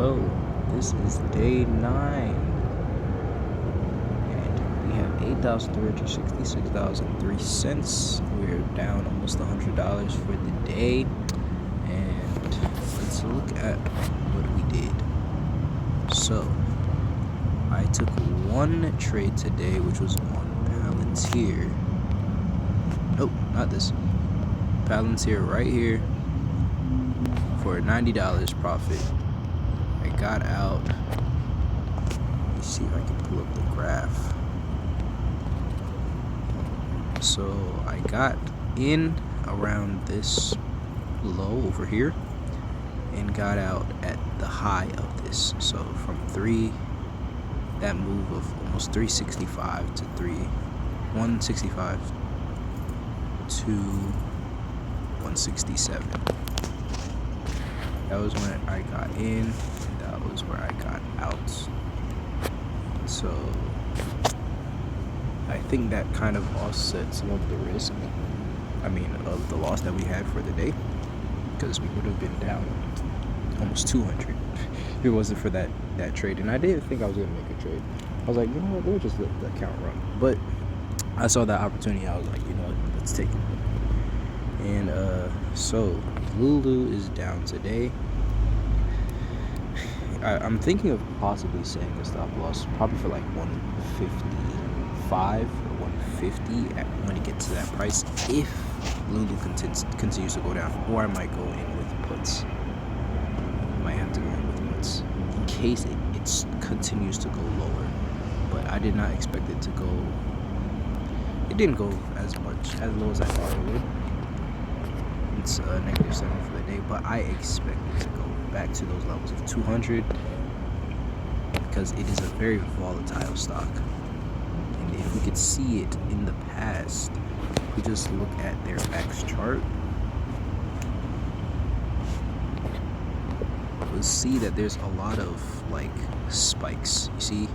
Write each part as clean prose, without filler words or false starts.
Hello, this is day 9, and we have $8,366.03. We're down almost $100 for the day, and let's look at what we did. So, I took one trade today, which was on Palantir. Oh, not this. Palantir right here for $90 profit. I got out. Let me see if I can pull up the graph. So I got in around this low over here and got out at the high of this. So from that move of almost 365 to 165 to 167. That was when I got in, and that was where I got out. So I think that kind of offsets some of the risk, of the loss that we had for the day, because we would have been down almost 200 if it wasn't for that trade. And I didn't think I was going to make a trade. I was like, you know what, let me just let the account run. But I saw that opportunity. I was like, you know what, let's take it. And so Lulu is down today. I'm thinking of possibly setting a stop loss probably for like 155 or 150 when it gets to that price, if Lulu continues to go down. Or I might go in with puts. Might have to go in with puts in case it continues to go lower. But I did not expect it to go. It didn't go as low as I thought it would. It's -7 for the day, but I expect it to go back to those levels of 200 because it is a very volatile stock. And if we could see it in the past, if we just look at their max chart, we'll see that there's a lot of like spikes. You see,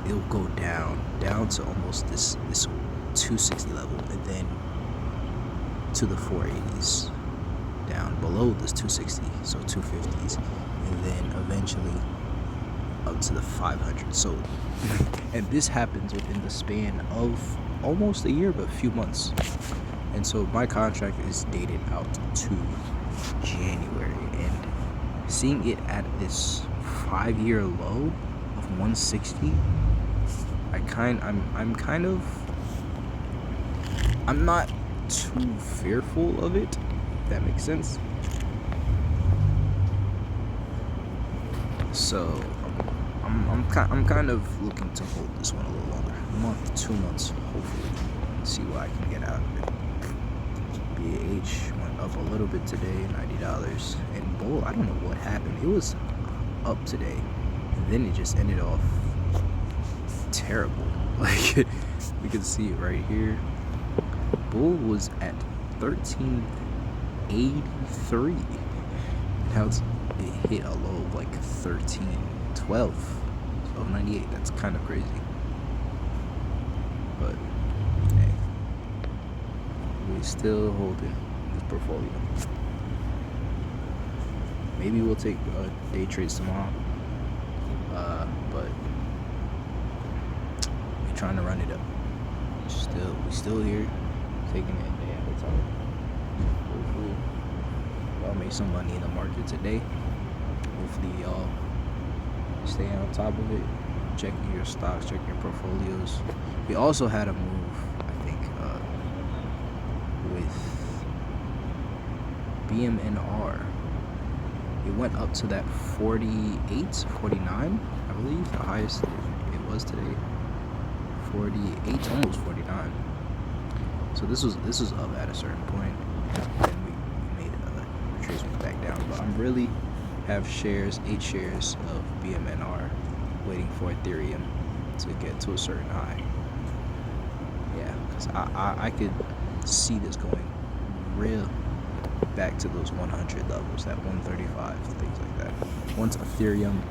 it'll go down to almost this 260 level, and then to the 480s, down below this 260, so 250s, and then eventually up to the 500. So and this happens within the span of almost a year, but a few months. And so my contract is dated out to January, and seeing it at this 5-year low of 160, I'm not too fearful of it, if that makes sense. So I'm kind of looking to hold this one a little longer, a month, 2 months, hopefully, see what I can get out of it. BAH went up a little bit today, $90, and Bull, I don't know what happened. It was up today, and then it just ended off terrible. Like, we can see it right here. Bull was at 1383. Now it hit a low of like 1312 of 98. That's kind of crazy. But hey, we're still holding this portfolio. Maybe we'll take day trades tomorrow. But we're trying to run it up. We're still here, taking it a day at a time. Hopefully y'all make some money in the market today. Hopefully y'all stay on top of it, checking your stocks, checking your portfolios. We also had a move, I think, with BMNR. It went up to that 48, 49, I believe, the highest it was today. 48, almost 49. So this was up at a certain point, and we made a retracement back down. But I'm really have 8 shares of BMNR waiting for Ethereum to get to a certain high. Yeah, because I could see this going real back to those 100 levels, that 135, things like that. Once Ethereum,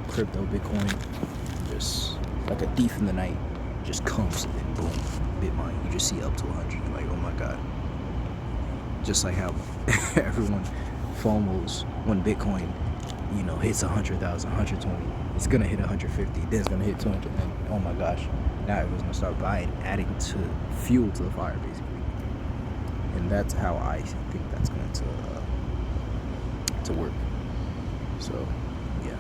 crypto, Bitcoin, just like a thief in the night, just comes and then boom, Bitcoin, you just see up to 100. You're like, oh my god. Just like how everyone FOMOs when Bitcoin you know, hits 100,000, 120, it's gonna hit 150, then it's gonna hit 200, and oh my gosh, now everyone's gonna start buying, adding to fuel to the fire, basically. And that's how I think that's going to work. So yeah.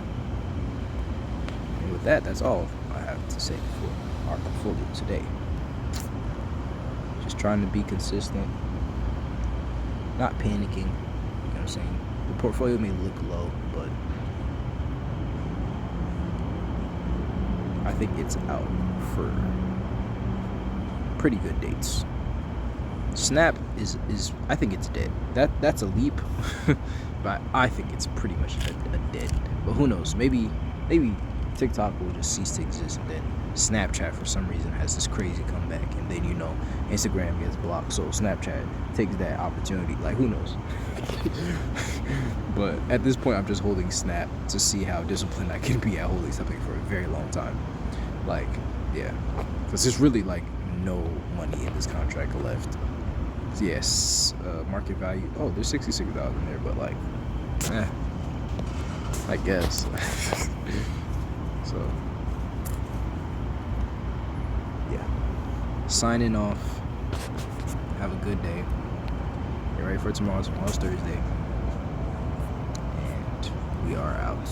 And with that, that's all I have to say for our portfolio today. Just trying to be consistent, not panicking. You know what I'm saying? The portfolio may look low, but I think it's out for pretty good dates. Snap is I think it's dead. That's a leap, but I think it's pretty much a dead. But who knows? Maybe TikTok will just cease to exist, and then Snapchat for some reason has this crazy comeback, and then, you know, Instagram gets blocked, so Snapchat takes that opportunity. Like, who knows? But at this point, I'm just holding Snap to see how disciplined I can be at holding something for a very long time. Like, yeah, because there's really like no money in this contract left. Yes, market value. Oh, there's 66,000 there, but like, I guess. So, yeah. Signing off. Have a good day. Get ready for tomorrow. Tomorrow's Thursday, and we are out.